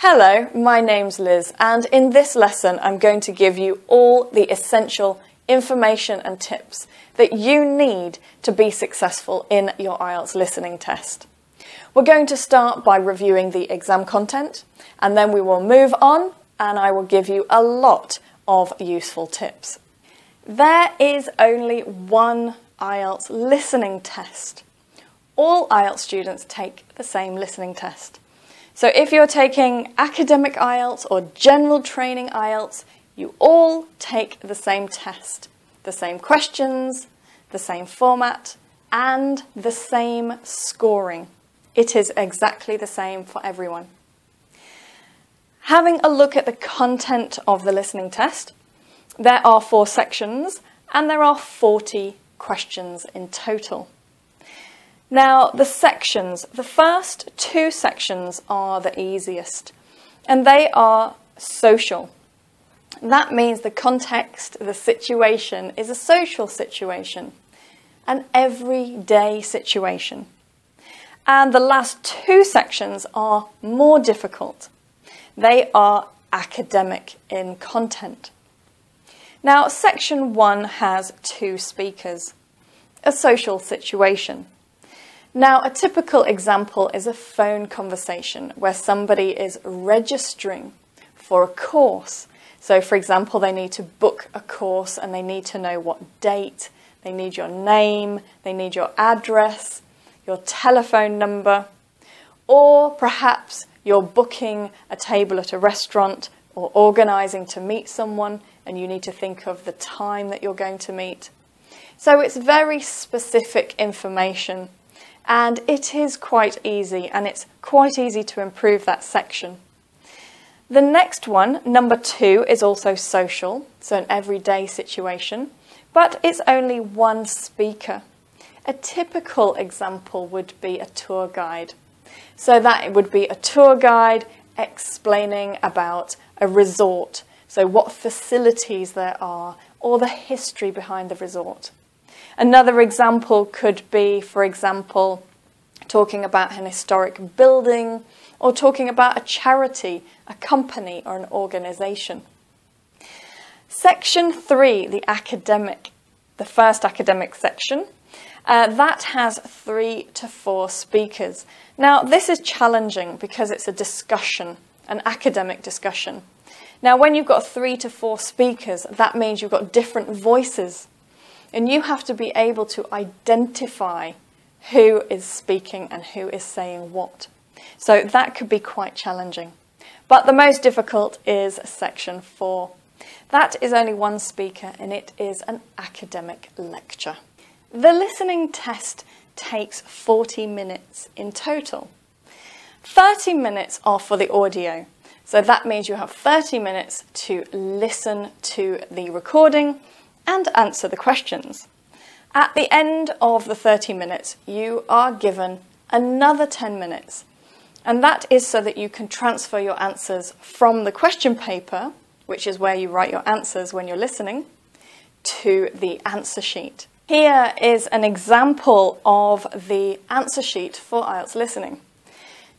Hello, my name's Liz, and in this lesson I'm going to give you all the essential information and tips that you need to be successful in your IELTS listening test. We're going to start by reviewing the exam content, and then we will move on and I will give you a lot of useful tips. There is only one IELTS listening test. All IELTS students take the same listening test. So if you're taking academic IELTS or general training IELTS, you all take the same test, the same questions, the same format, and the same scoring. It is exactly the same for everyone. Having a look at the content of the listening test, there are 4 sections and there are 40 questions in total. Now, the first 2 sections are the easiest, and they are social. That means the context, the situation is a social situation, an everyday situation. And the last 2 sections are more difficult. They are academic in content. Now, section 1 has 2 speakers, a social situation. Now, a typical example is a phone conversation where somebody is registering for a course. So, for example, they need to book a course and they need to know what date, they need your name, they need your address, your telephone number, or perhaps you're booking a table at a restaurant or organising to meet someone and you need to think of the time that you're going to meet. So it's very specific information. And it is quite easy, and it's quite easy to improve that section. The next one, number 2, is also social, so an everyday situation, but it's only one speaker. A typical example would be a tour guide. So that would be a tour guide explaining about a resort, so what facilities there are, or the history behind the resort. Another example could be, for example, talking about an historic building or talking about a charity, a company or an organisation. Section 3, the first academic section, that has 3 to 4 speakers. Now, this is challenging because it's a discussion, an academic discussion. Now, when you've got 3 to 4 speakers, that means you've got different voices. And you have to be able to identify who is speaking and who is saying what. So that could be quite challenging. But the most difficult is section 4. That is only one speaker and it is an academic lecture. The listening test takes 40 minutes in total. 30 minutes are for the audio. So that means you have 30 minutes to listen to the recording and answer the questions. At the end of the 30 minutes, you are given another 10 minutes. And that is so that you can transfer your answers from the question paper, which is where you write your answers when you're listening, to the answer sheet. Here is an example of the answer sheet for IELTS listening.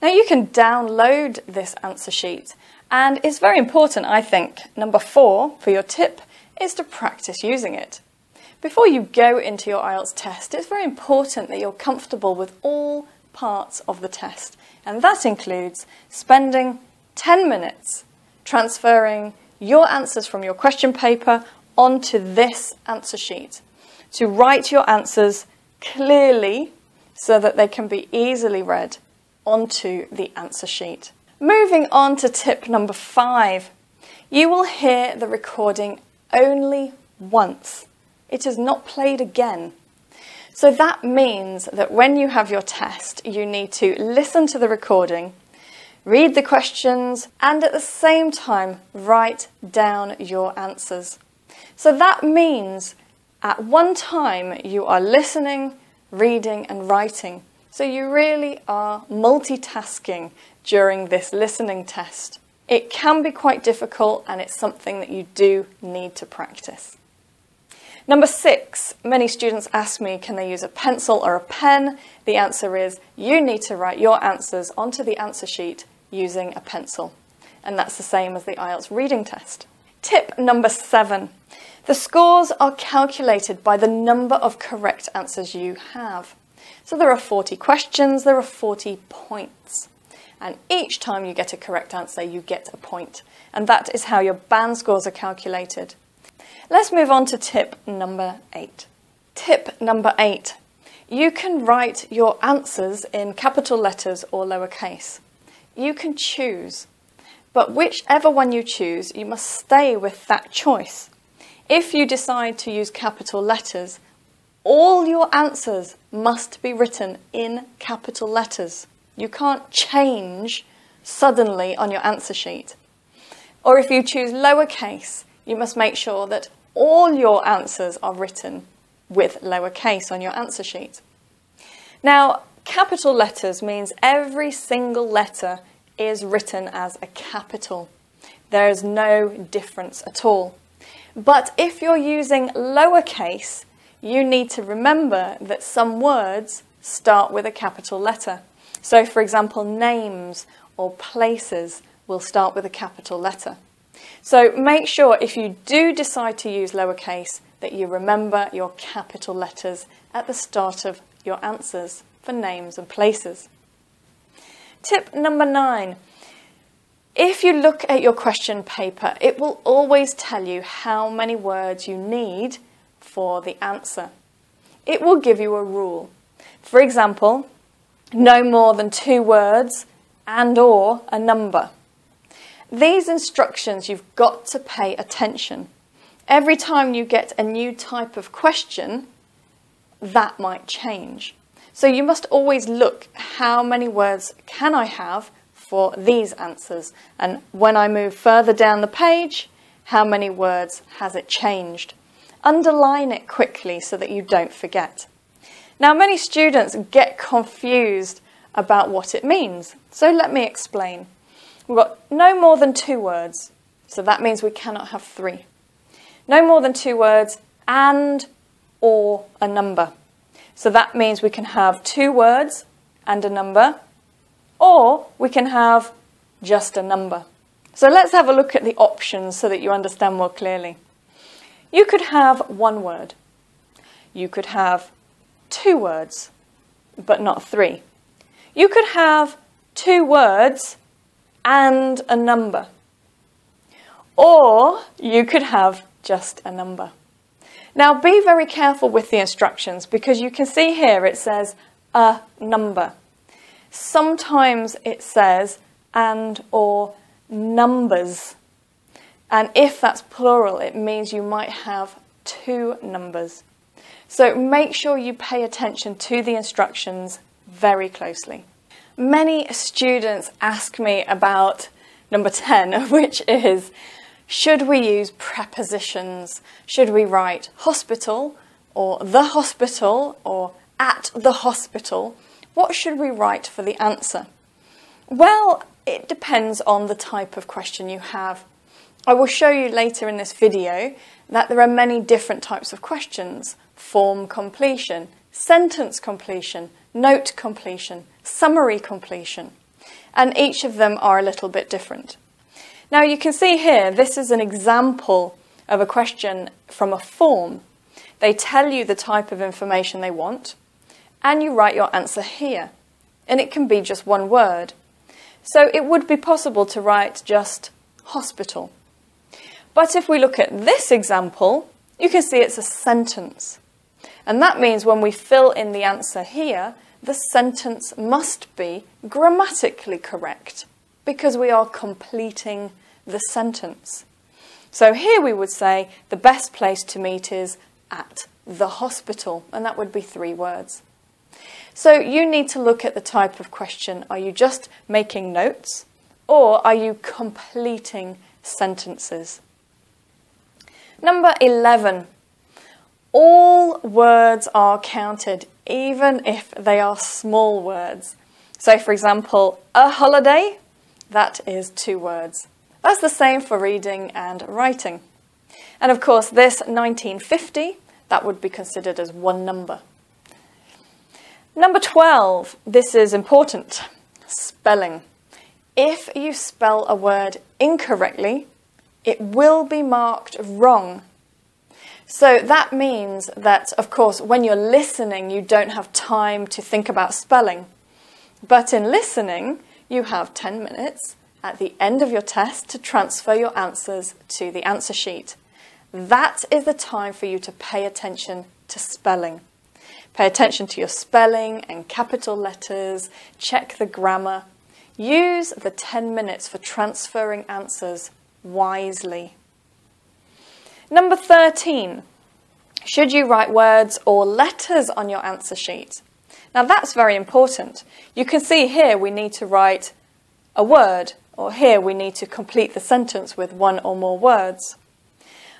Now you can download this answer sheet, and it's very important, I think. Number 4 for your tip is to practice using it. Before you go into your IELTS test, it's very important that you're comfortable with all parts of the test. And that includes spending 10 minutes transferring your answers from your question paper onto this answer sheet. To write your answers clearly so that they can be easily read onto the answer sheet. Moving on to tip number 5. You will hear the recording only once. It is not played again. So that means that when you have your test, you need to listen to the recording, read the questions, and at the same time write down your answers. So that means at one time you are listening, reading and writing. So you really are multitasking during this listening test. It can be quite difficult and it's something that you do need to practice. Number 6, many students ask me, can they use a pencil or a pen? The answer is you need to write your answers onto the answer sheet using a pencil. and that's the same as the IELTS reading test. Tip number 7. The scores are calculated by the number of correct answers you have. So there are 40 questions, there are 40 points. And each time you get a correct answer, you get a point. And that is how your band scores are calculated. Let's move on to tip number 8. Tip number 8. You can write your answers in capital letters or lowercase. You can choose, but whichever one you choose, you must stay with that choice. If you decide to use capital letters, all your answers must be written in capital letters. You can't change suddenly on your answer sheet. Or if you choose lowercase, you must make sure that all your answers are written with lowercase on your answer sheet. Now, capital letters means every single letter is written as a capital. There is no difference at all. But if you're using lowercase, you need to remember that some words start with a capital letter. So, for example, names or places will start with a capital letter. So make sure if you do decide to use lowercase that you remember your capital letters at the start of your answers for names and places. Tip number 9. If you look at your question paper, it will always tell you how many words you need for the answer. It will give you a rule. For example, no more than 2 words and/or a number. These instructions, you've got to pay attention. Every time you get a new type of question, that might change. So you must always look, how many words can I have for these answers? And when I move further down the page, how many words has it changed? Underline it quickly so that you don't forget. Now, many students get confused about what it means. So let me explain. We've got no more than 2 words. So that means we cannot have 3. No more than 2 words and or a number. So that means we can have 2 words and a number, or we can have just a number. So let's have a look at the options so that you understand more clearly. You could have 1 word. You could have 2 words, but not 3. You could have 2 words and a number. Or you could have just a number. Now be very careful with the instructions, because you can see here it says a number. Sometimes it says and or numbers. And if that's plural, it means you might have 2 numbers. So make sure you pay attention to the instructions very closely. Many students ask me about number 10, which is, should we use prepositions? Should we write hospital or the hospital or at the hospital? What should we write for the answer? Well, it depends on the type of question you have. I will show you later in this video that there are many different types of questions: form completion, sentence completion, note completion, summary completion, and each of them are a little bit different. Now you can see here, this is an example of a question from a form. They tell you the type of information they want, and you write your answer here, and it can be just 1 word. So it would be possible to write just hospital. But if we look at this example, you can see it's a sentence. And that means when we fill in the answer here, the sentence must be grammatically correct, because we are completing the sentence. So here we would say the best place to meet is at the hospital, and that would be 3 words. So you need to look at the type of question. Are you just making notes, or are you completing sentences? Number 11. All words are counted, even if they are small words. So for example, a holiday, that is 2 words. That's the same for reading and writing. And of course, this 1950, that would be considered as 1 number. Number 12, this is important, spelling. If you spell a word incorrectly, it will be marked wrong. So that means that, of course, when you're listening, you don't have time to think about spelling. But in listening, you have 10 minutes at the end of your test to transfer your answers to the answer sheet. That is the time for you to pay attention to spelling. Pay attention to your spelling and capital letters, check the grammar. Use the 10 minutes for transferring answers wisely. Number 13, should you write words or letters on your answer sheet? Now that's very important. You can see here we need to write a word, or here we need to complete the sentence with one or more words.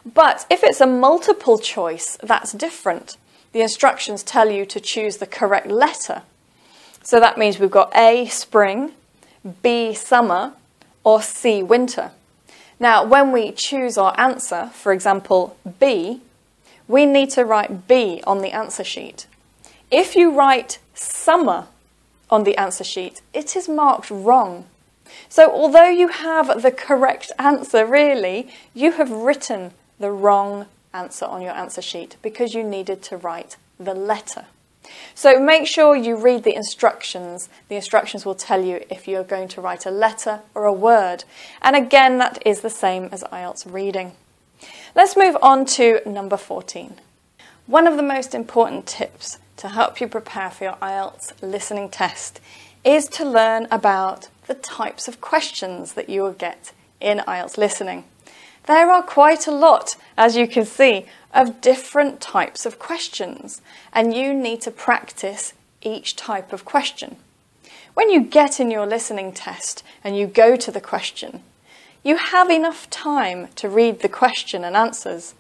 But if it's a multiple choice, that's different. The instructions tell you to choose the correct letter. So that means we've got A, spring, B, summer, or C, winter. Now, when we choose our answer, for example, B, we need to write B on the answer sheet. If you write summer on the answer sheet, it is marked wrong. So although you have the correct answer, really, you have written the wrong answer on your answer sheet because you needed to write the letter. So make sure you read the instructions. The instructions will tell you if you're going to write a letter or a word. And again, that is the same as IELTS reading. Let's move on to number 14. One of the most important tips to help you prepare for your IELTS listening test is to learn about the types of questions that you will get in IELTS listening. There are quite a lot, as you can see, of different types of questions, and you need to practice each type of question. When you get in your listening test and you go to the question, you have enough time to read the question and answers,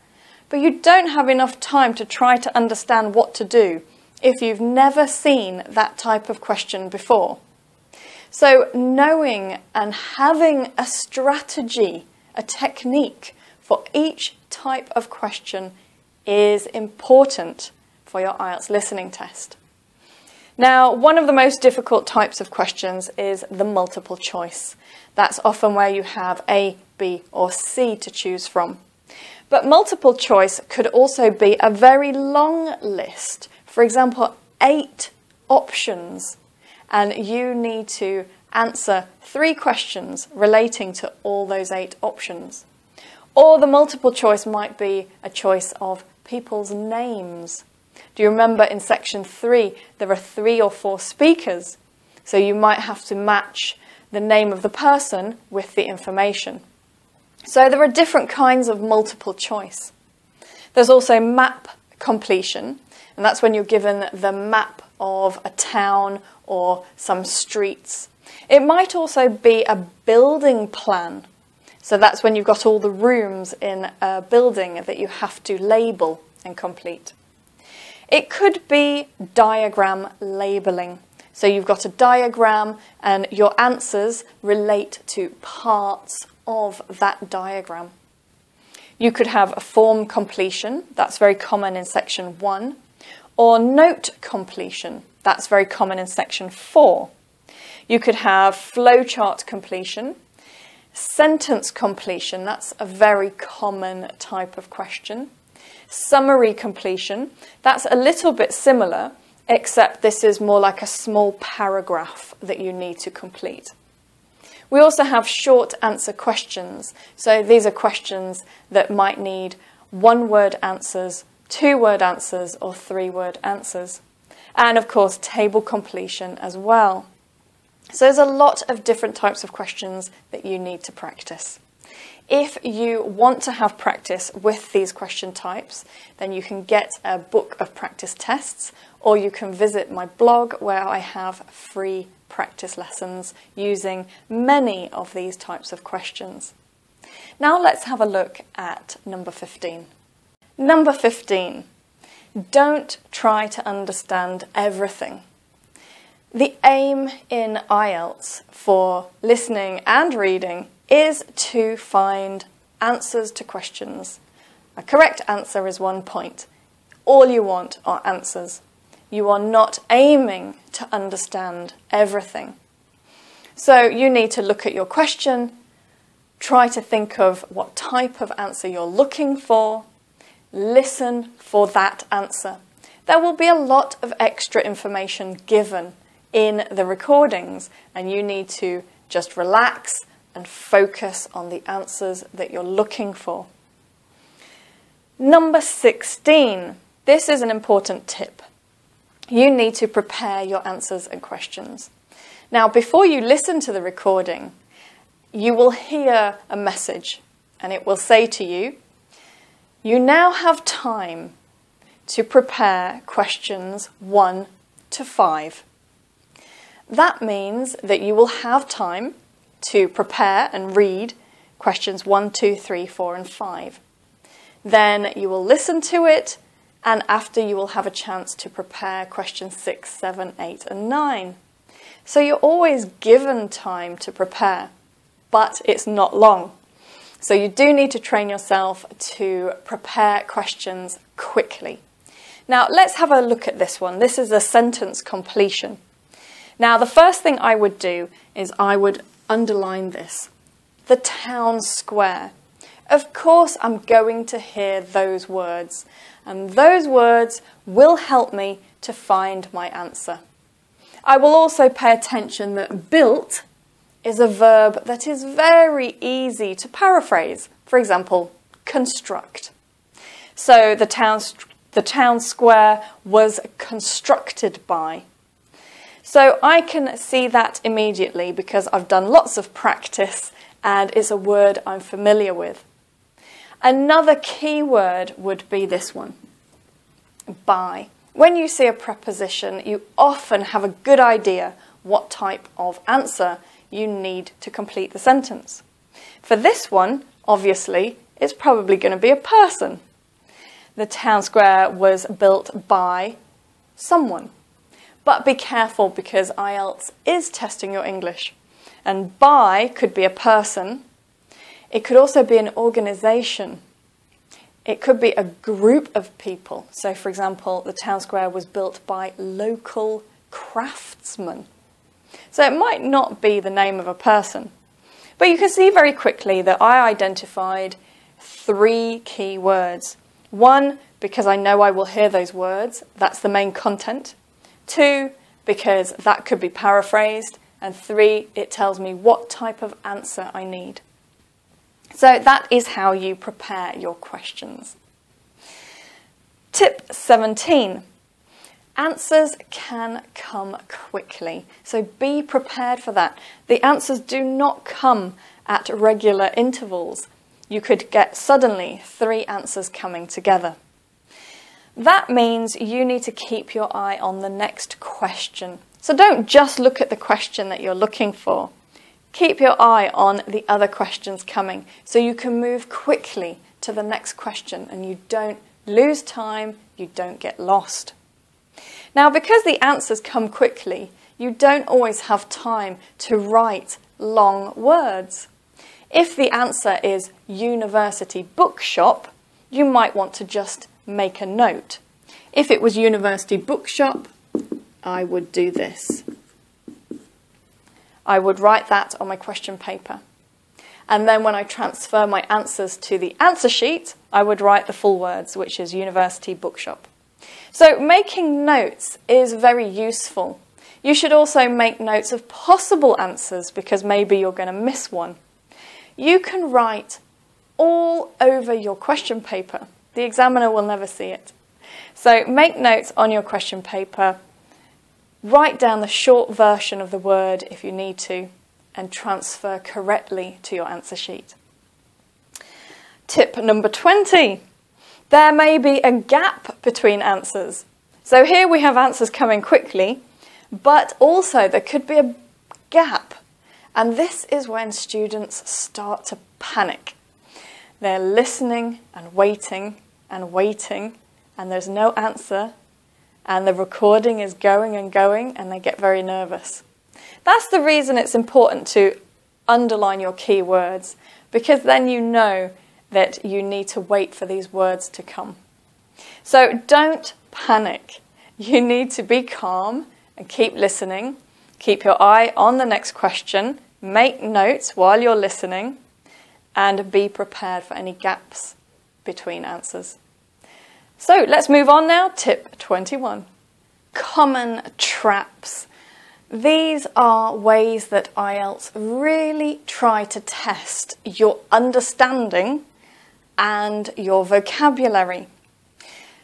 but you don't have enough time to try to understand what to do if you've never seen that type of question before. So knowing and having a strategy, a technique for each type of question is important for your IELTS listening test. Now, one of the most difficult types of questions is the multiple choice. That's often where you have A, B, or C to choose from. But multiple choice could also be a very long list. For example, 8 options, and you need to answer 3 questions relating to all those 8 options. Or the multiple choice might be a choice of people's names. Do you remember in section 3, there are 3 or 4 speakers, so you might have to match the name of the person with the information. So there are different kinds of multiple choice. There's also map completion, and that's when you're given the map of a town or some streets. It might also be a building plan. So that's when you've got all the rooms in a building that you have to label and complete. It could be diagram labeling. So you've got a diagram and your answers relate to parts of that diagram. You could have a form completion. That's very common in section 1. Or note completion. That's very common in section 4. You could have flowchart completion. Sentence completion, that's a very common type of question. Summary completion, that's a little bit similar, except this is more like a small paragraph that you need to complete. We also have short answer questions. So these are questions that might need 1-word answers, 2-word answers, or 3-word answers. And of course, table completion as well. So there's a lot of different types of questions that you need to practice. If you want to have practice with these question types, then you can get a book of practice tests, or you can visit my blog where I have free practice lessons using many of these types of questions. Now let's have a look at number 15. Number 15, don't try to understand everything. The aim in IELTS for listening and reading is to find answers to questions. A correct answer is 1 point. All you want are answers. You are not aiming to understand everything. So you need to look at your question, try to think of what type of answer you're looking for, listen for that answer. There will be a lot of extra information given in the recordings, and you need to just relax and focus on the answers that you're looking for. Number 16. This is an important tip. You need to prepare your answers and questions. Now, before you listen to the recording, you will hear a message, and it will say to you, you now have time to prepare questions 1 to 5. That means that you will have time to prepare and read questions 1, 2, 3, 4, and 5. Then you will listen to it, and after you will have a chance to prepare questions 6, 7, 8, and 9. So you're always given time to prepare, but it's not long. So you do need to train yourself to prepare questions quickly. Now let's have a look at this one. This is a sentence completion. Now the first thing I would do is I would underline this. The town square. Of course I'm going to hear those words, and those words will help me to find my answer. I will also pay attention that built is a verb that is very easy to paraphrase. For example, construct. So the town square was constructed by. So I can see that immediately because I've done lots of practice and it's a word I'm familiar with. Another key word would be this one, by. When you see a preposition, you often have a good idea what type of answer you need to complete the sentence. For this one, obviously, it's probably going to be a person. The town square was built by someone. But be careful because IELTS is testing your English. And by could be a person. It could also be an organisation. It could be a group of people. So, for example, the town square was built by local craftsmen. So it might not be the name of a person. But you can see very quickly that I identified 3 key words. 1, because I know I will hear those words. That's the main content. 2, because that could be paraphrased. And 3, it tells me what type of answer I need. So that is how you prepare your questions. Tip 17. Answers can come quickly, so be prepared for that. The answers do not come at regular intervals. You could get suddenly 3 answers coming together. That means you need to keep your eye on the next question. So don't just look at the question that you're looking for. Keep your eye on the other questions coming so you can move quickly to the next question and you don't lose time, you don't get lost. Now, because the answers come quickly, you don't always have time to write long words. If the answer is university bookshop, you might want to just make a note. If it was university bookshop, I would do this. I would write that on my question paper. And then when I transfer my answers to the answer sheet, I would write the full words, which is university bookshop. So making notes is very useful. You should also make notes of possible answers because maybe you're going to miss one. You can write all over your question paper. The examiner will never see it. So make notes on your question paper. Write down the short version of the word if you need to and transfer correctly to your answer sheet. Tip number 20. There may be a gap between answers. So here we have answers coming quickly, but also there could be a gap. And this is when students start to panic. They're listening and waiting, and there's no answer. And the recording is going and going, and they get very nervous. That's the reason it's important to underline your key words, because then you know that you need to wait for these words to come. So don't panic. You need to be calm and keep listening. Keep your eye on the next question, make notes while you're listening, and be prepared for any gaps between answers. So let's move on now. Tip 21. Common traps. These are ways that IELTS really try to test your understanding and your vocabulary.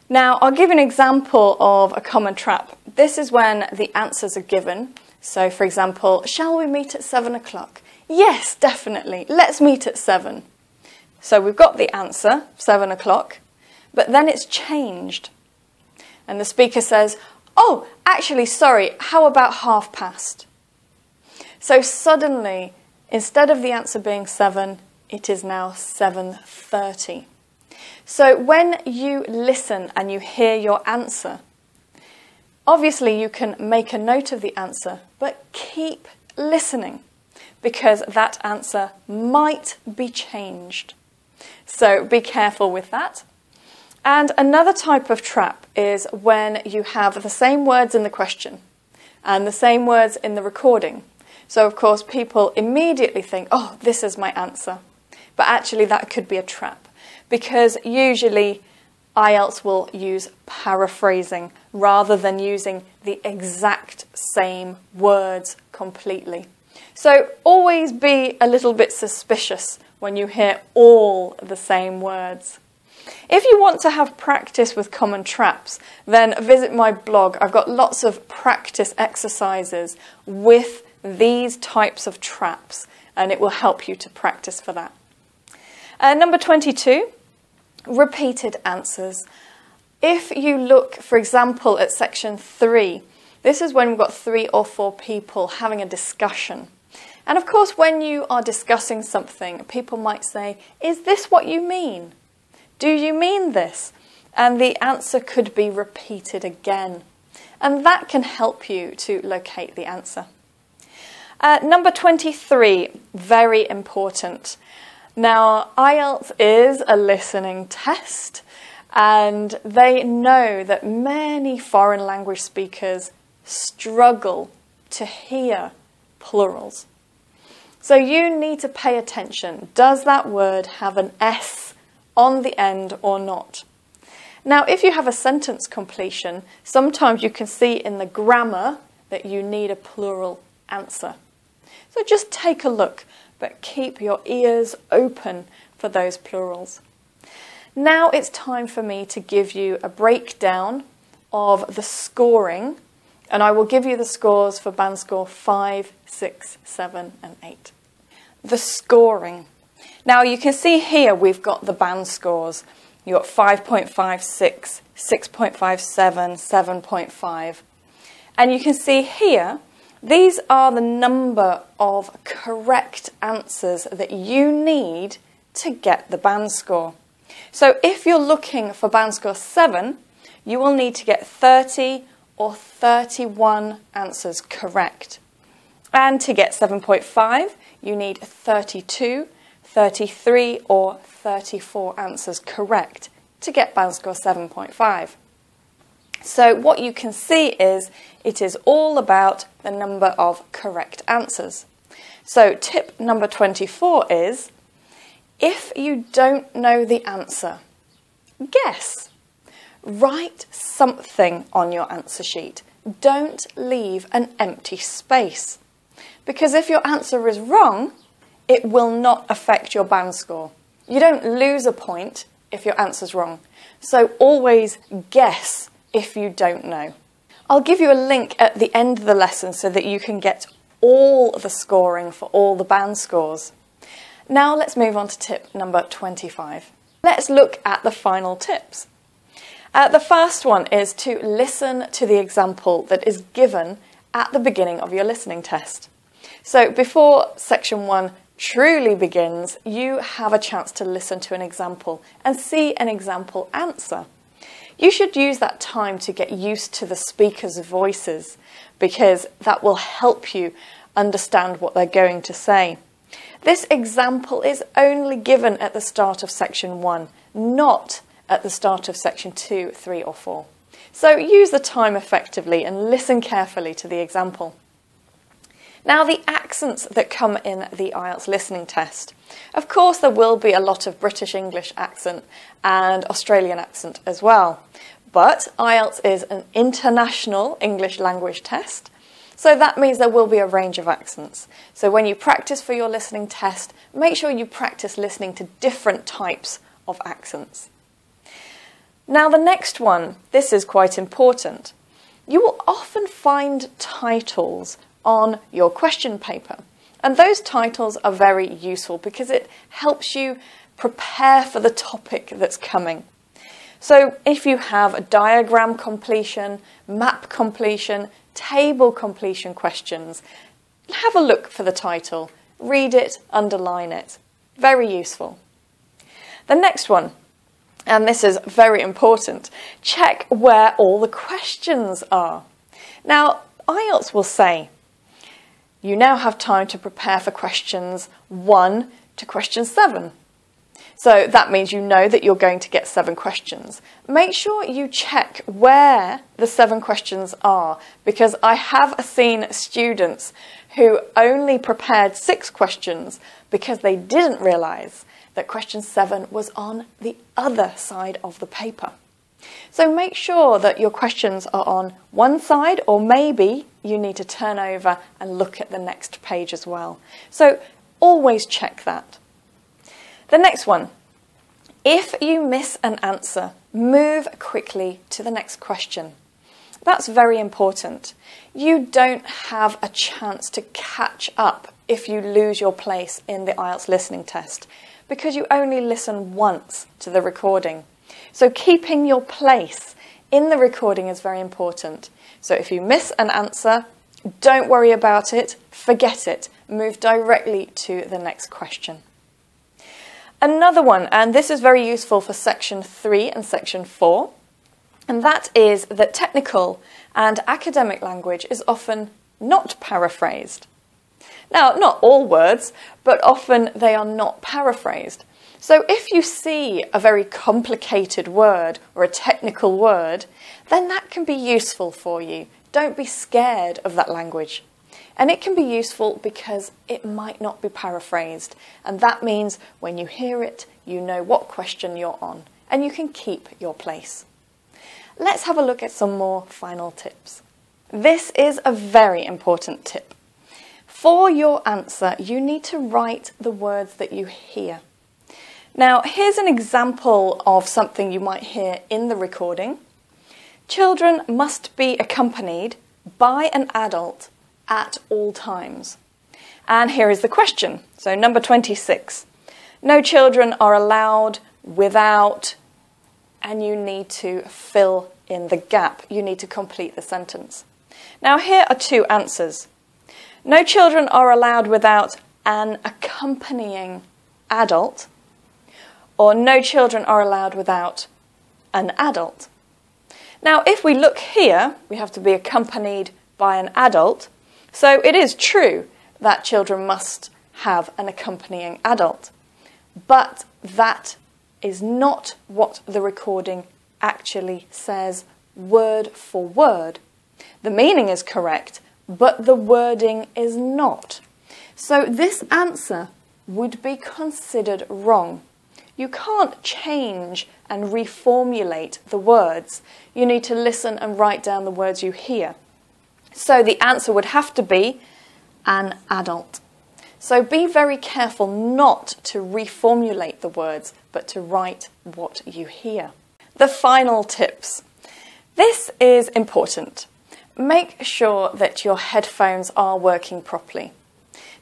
Now, I'll give you an example of a common trap. This is when the answers are given. So, for example, shall we meet at 7 o'clock? Yes, definitely. Let's meet at 7. So we've got the answer, 7 o'clock, but then it's changed. And the speaker says, oh, actually, sorry, how about past? So suddenly, instead of the answer being 7, it is now 7:30. So when you listen and you hear your answer, obviously you can make a note of the answer, but keep listening because that answer might be changed. So be careful with that. And another type of trap is when you have the same words in the question and the same words in the recording. So of course people immediately think, oh, this is my answer. But actually that could be a trap because usually IELTS will use paraphrasing rather than using the exact same words completely. So always be a little bit suspicious when you hear all the same words. If you want to have practice with common traps, then visit my blog. I've got lots of practice exercises with these types of traps, and it will help you to practice for that. Number 22, repeated answers. If you look, for example, at section 3, this is when we've got 3 or 4 people having a discussion. And of course, when you are discussing something, people might say, is this what you mean? Do you mean this? And the answer could be repeated again. And that can help you to locate the answer. Number 23, very important. Now, IELTS is a listening test, and they know that many foreign language speakers struggle to hear plurals. So you need to pay attention. Does that word have an S on the end or not? Now, if you have a sentence completion, sometimes you can see in the grammar that you need a plural answer. So just take a look, but keep your ears open for those plurals. Now it's time for me to give you a breakdown of the scoring, and I will give you the scores for band score 5, 6, 7 and 8. The scoring. Now you can see here we've got the band scores. You've got 5.56, 6.57, 7.5. And you can see here, these are the number of correct answers that you need to get the band score. So if you're looking for band score 7, you will need to get 30 or 31 answers correct. And to get 7.5, you need 32, 33 or 34 answers correct to get band score 7.5. So what you can see is it is all about the number of correct answers. So tip number 24 is, if you don't know the answer, guess. Write something on your answer sheet. Don't leave an empty space. Because if your answer is wrong, it will not affect your band score. You don't lose a point if your answer's wrong. So always guess if you don't know. I'll give you a link at the end of the lesson so that you can get all the scoring for all the band scores. Now let's move on to tip number 25. Let's look at the final tips. The first one is to listen to the example that is given at the beginning of your listening test. So before section 1 truly begins, you have a chance to listen to an example and see an example answer. You should use that time to get used to the speaker's voices because that will help you understand what they're going to say. This example is only given at the start of section 1, not at the start of section 2, 3 or 4. So use the time effectively and listen carefully to the example. Now, the accents that come in the IELTS listening test. Of course, there will be a lot of British English accent and Australian accent as well. But IELTS is an international English language test, so that means there will be a range of accents. So when you practice for your listening test, make sure you practice listening to different types of accents. Now, the next one, this is quite important. You will often find titles on your question paper, and those titles are very useful because it helps you prepare for the topic that's coming. So if you have a diagram completion, map completion, table completion questions, have a look for the title, read it, underline it. Very useful. The next one, and this is very important, check where all the questions are. Now, IELTS will say, you now have time to prepare for questions 1 to question 7. So that means you know that you're going to get 7 questions. Make sure you check where the 7 questions are, because I have seen students who only prepared 6 questions because they didn't realise that question 7 was on the other side of the paper. So make sure that your questions are on one side, or maybe you need to turn over and look at the next page as well. So always check that. The next one, if you miss an answer, move quickly to the next question. That's very important. You don't have a chance to catch up if you lose your place in the IELTS listening test, because you only listen once to the recording. So keeping your place in the recording is very important. So if you miss an answer, don't worry about it, forget it, move directly to the next question. Another one, and this is very useful for section 3 and section 4, and that is that technical and academic language is often not paraphrased. Now, not all words, but often they are not paraphrased. So if you see a very complicated word or a technical word, then that can be useful for you. Don't be scared of that language. And it can be useful because it might not be paraphrased. And that means when you hear it, you know what question you're on, and you can keep your place. Let's have a look at some more final tips. This is a very important tip. For your answer, you need to write the words that you hear. Now, here's an example of something you might hear in the recording. Children must be accompanied by an adult at all times. And here is the question. So number 26. No children are allowed without, and you need to fill in the gap. You need to complete the sentence. Now here are 2 answers. No children are allowed without an accompanying adult, or no children are allowed without an adult. Now if we look here, we have to be accompanied by an adult. So it is true that children must have an accompanying adult, but that is not what the recording actually says word for word. The meaning is correct, but the wording is not. So this answer would be considered wrong. You can't change and reformulate the words. You need to listen and write down the words you hear. So the answer would have to be an adult. So be very careful not to reformulate the words, but to write what you hear. The final tips. This is important. Make sure that your headphones are working properly.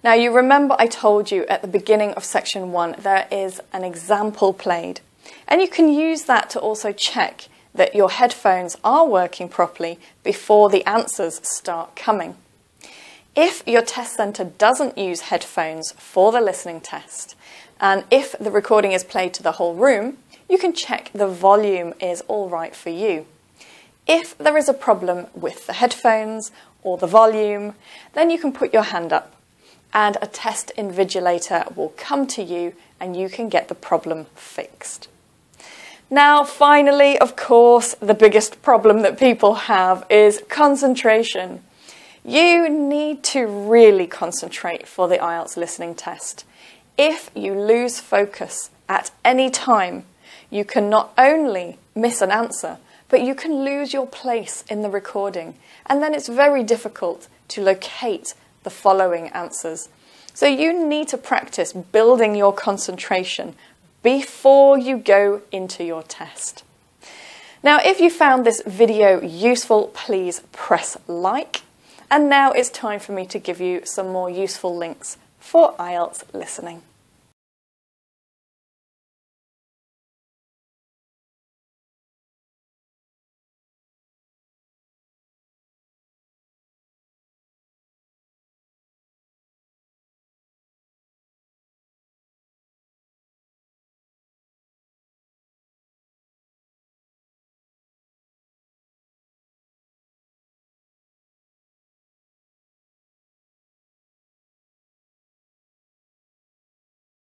Now you remember I told you at the beginning of section 1 there is an example played, and you can use that to also check that your headphones are working properly before the answers start coming. If your test centre doesn't use headphones for the listening test, and if the recording is played to the whole room, you can check the volume is all right for you. If there is a problem with the headphones or the volume, then you can put your hand up and a test invigilator will come to you and you can get the problem fixed. Now, finally, of course, the biggest problem that people have is concentration. You need to really concentrate for the IELTS listening test. If you lose focus at any time, you can not only miss an answer, but you can lose your place in the recording, and then it's very difficult to locate the following answers. So you need to practice building your concentration before you go into your test. Now, if you found this video useful, please press like. And now it's time for me to give you some more useful links for IELTS listening.